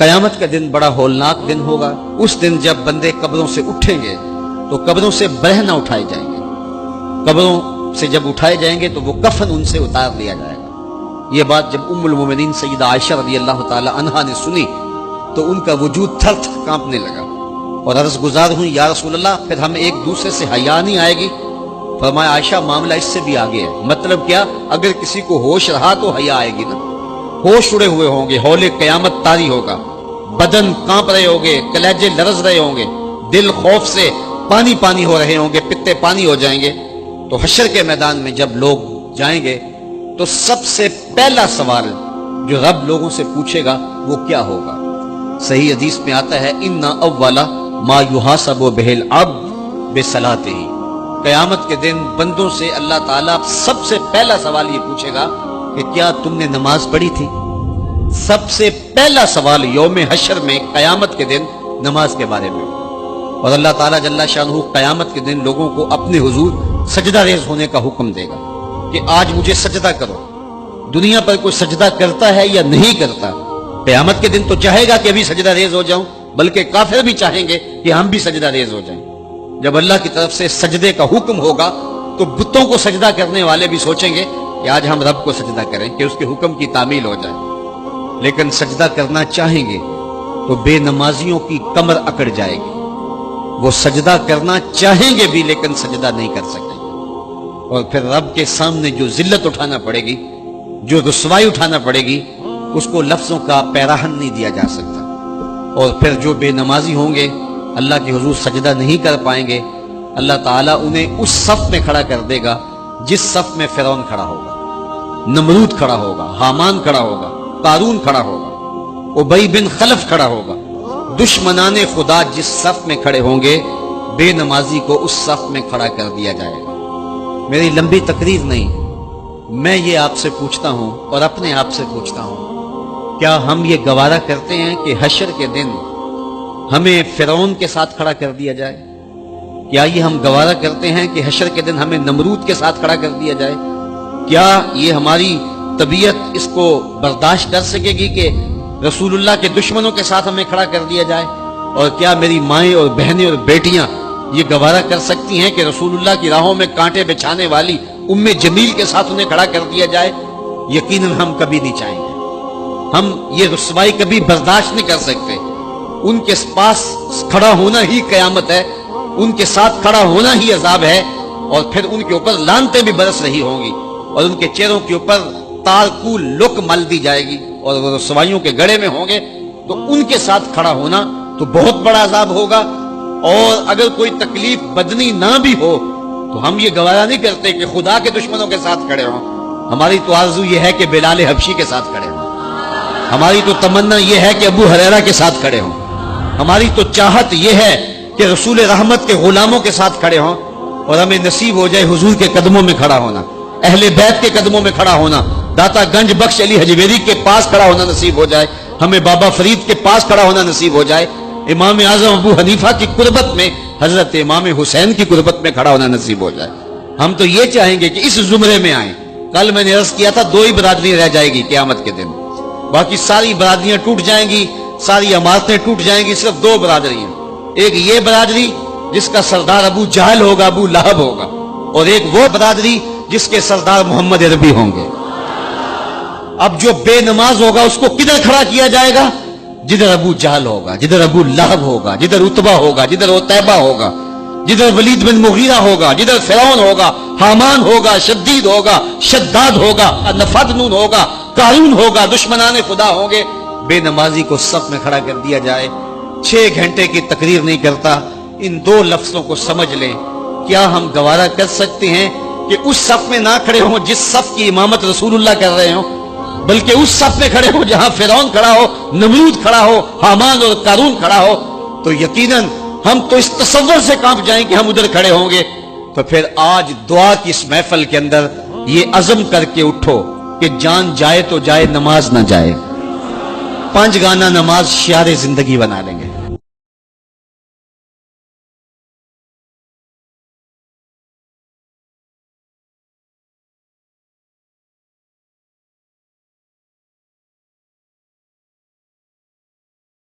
قیامت کا دن بڑا ہولناک دن ہوگا۔ اس دن جب بندے قبروں سے اٹھیں گے تو قبروں سے برہنہ اٹھائے جائیں گے، قبروں سے جب اٹھائے جائیں گے تو وہ کفن ان سے اتار لیا جائے گا۔ یہ بات جب ام المومنین سیدہ عائشہ رضی اللہ تعالی عنہا نے سنی تو ان کا وجود تھر تھر کانپنے لگا اور عرض گزار ہوئی، یا رسول اللہ پھر ہم ایک دوسرے سے حیا نہیں آئے گی؟ فرمایا عائشہ معاملہ اس سے بھی آگے ہے۔ مطلب کیا؟ اگر کسی کو ہوش رہا تو حیا آئے گی نا، ہوش اڑے ہوئے ہوں گے، ہول قیامت طاری ہوگا، بدن کانپ رہے ہوں گے، کلیجے لرز رہے ہوں گے، دل خوف سے پانی پانی ہو رہے ہوں گے، پتے پانی ہو جائیں گے، تو حشر کے میدان میں جب لوگ جائیں گے تو سب سے پہلا سوال جو رب لوگوں سے پوچھے گا وہ کیا ہوگا؟ صحیح حدیث میں آتا ہے ان اول ما یحاسب بہ العبد بصلاتہ، قیامت کے دن بندوں سے اللہ تعالیٰ سب سے پہلا سوال یہ پوچھے گا کہ کیا تم نے نماز پڑھی تھی؟ سب سے پہلا سوال یوم حشر میں قیامت کے دن نماز کے بارے میں۔ اور اللہ تعالیٰ جل شانہ قیامت کے دن لوگوں کو اپنے حضور سجدہ ریز ہونے کا حکم دے گا کہ آج مجھے سجدہ کرو۔ دنیا پر کوئی سجدہ کرتا ہے یا نہیں کرتا؟ قیامت کے دن تو چاہے گا کہ ابھی سجدہ ریز ہو جاؤں، بلکہ کافر بھی چاہیں گے کہ ہم بھی سجدہ ریز ہو جائیں۔ جب اللہ کی طرف سے سجدے کا حکم ہوگا تو بتوں کو سجدہ کرنے والے بھی سوچیں گے کہ آج ہم رب کو سجدہ کریں کہ اس کے حکم کی تعمیل ہو جائے، لیکن سجدہ کرنا چاہیں گے تو بے نمازیوں کی کمر اکڑ جائے گی، وہ سجدہ کرنا چاہیں گے بھی لیکن سجدہ نہیں کر سکیں گے، اور پھر رب کے سامنے جو ذلت اٹھانا پڑے گی، جو رسوائی اٹھانا پڑے گی، اس کو لفظوں کا پیراہن نہیں دیا جا سکتا۔ اور پھر جو بے نمازی ہوں گے اللہ کے حضور سجدہ نہیں کر پائیں گے، اللہ تعالیٰ انہیں اس صف میں کھڑا کر دے گا جس صف میں فرعون کھڑا ہوگا، نمرود کھڑا ہوگا، حامان کھڑا ہوگا، قارون کھڑا ہوگا، ابی بن خلف کھڑا ہوگا۔ دشمنان خدا جس صف میں کھڑے ہوں گے بے نمازی کو اس صف میں کھڑا کر دیا جائے گا۔ میری لمبی تقریر نہیں، میں یہ آپ سے پوچھتا ہوں اور اپنے آپ سے پوچھتا ہوں، کیا ہم یہ گوارا کرتے ہیں کہ حشر کے دن ہمیں فرعون کے ساتھ کھڑا کر دیا جائے؟ کیا یہ ہم گوارا کرتے ہیں کہ حشر کے دن ہمیں نمرود کے ساتھ کھڑا کر دیا جائے؟ کیا یہ ہماری طبیعت اس کو برداشت کر سکے گی کہ رسول اللہ کے دشمنوں کے ساتھ ہمیں کھڑا کر دیا جائے؟ اور کیا میری مائیں اور بہنیں اور بیٹیاں یہ گوارا کر سکتی ہیں کہ رسول اللہ کی راہوں میں کانٹے بچھانے والی ام جمیل کے ساتھ انہیں کھڑا کر دیا جائے؟ یقیناً ہم کبھی نہیں چاہیں گے، ہم یہ رسوائی کبھی برداشت نہیں کر سکتے۔ ان کے پاس کھڑا ہونا ہی قیامت ہے، ان کے ساتھ کھڑا ہونا ہی عذاب ہے، اور پھر ان کے اوپر لعنتیں بھی برس رہی ہوں گی اور ان کے چہروں کے اوپر تارکو لک مل دی جائے گی اور وہ رسوائیوں کے گڑے میں ہوں گے، تو ان کے ساتھ کھڑا ہونا تو بہت بڑا عذاب ہوگا۔ اور اگر کوئی تکلیف بدنی نہ بھی ہو تو ہم یہ گوارا نہیں کرتے کہ خدا کے دشمنوں کے ساتھ کھڑے ہوں۔ ہماری تو آرزو یہ ہے کہ بلال حبشی کے ساتھ کھڑے ہوں، ہماری تو تمنا یہ ہے کہ ابو ہریرہ کے ساتھ کھڑے ہوں، ہماری تو چاہت یہ ہے کہ رسول رحمت کے غلاموں کے ساتھ کھڑے ہوں، اور ہمیں نصیب ہو جائے حضور کے قدموں میں کھڑا ہونا، اہل بیت کے قدموں میں کھڑا ہونا، داتا گنج بخش علی حجویری کے پاس کھڑا ہونا نصیب ہو جائے، ہمیں بابا فرید کے پاس کھڑا ہونا نصیب ہو جائے، امام اعظم ابو حنیفہ کی قربت میں حضرت امام حسین کی قربت میں کھڑا ہونا نصیب ہو جائے۔ ہم تو یہ چاہیں گے کہ اس زمرے میں آئیں۔ کل میں نے عرض کیا تھا 2 ہی برادری رہ جائے گی قیامت کے دن، باقی ساری برادریاں ٹوٹ جائیں گی، ساری عمارتیں ٹوٹ جائیں گی، صرف 2 برادریاں، ایک یہ برادری جس کا سردار ابو جہل ہوگا، ابو لہب ہوگا، اور ایک وہ برادری جس کے سردار محمد عربی ہوں گے۔ اب جو بے نماز ہوگا اس کو کدھر کھڑا کیا جائے گا؟ جدھر ابو جہل ہوگا، جدھر ابو لہب ہوگا، جدھر عتبہ ہوگا، جدھر عتیبہ ہوگا، جدھر ولید بن مغیرہ ہوگا، جدھر فرعون ہوگا، حامان ہوگا، شدید ہوگا، شداد ہوگا، نفدنون ہوگا، قارون ہوگا، دشمنان خدا ہوں گے۔ بے نمازی کو صف میں کھڑا کر دیا جائے۔ 6 گھنٹے کی تقریر نہیں کرتا، ان 2 لفظوں کو سمجھ لیں۔ کیا ہم گوارا کر سکتے ہیں کہ اس صف میں نہ کھڑے ہوں جس صف کی امامت رسول اللہ کر رہے ہوں، بلکہ اس صف میں کھڑے ہوں جہاں فرعون کھڑا ہو، نمرود کھڑا ہو، حامان اور قارون کھڑا ہو؟ تو یقیناً ہم تو اس تصور سے کانپ جائیں کہ ہم ادھر کھڑے ہوں گے۔ تو پھر آج دعا کی اس محفل کے اندر یہ عزم کر کے اٹھو کہ جان جائے تو جائے، نماز نہ جائے۔ 5 گانا نماز شعار زندگی بنا لیں گے۔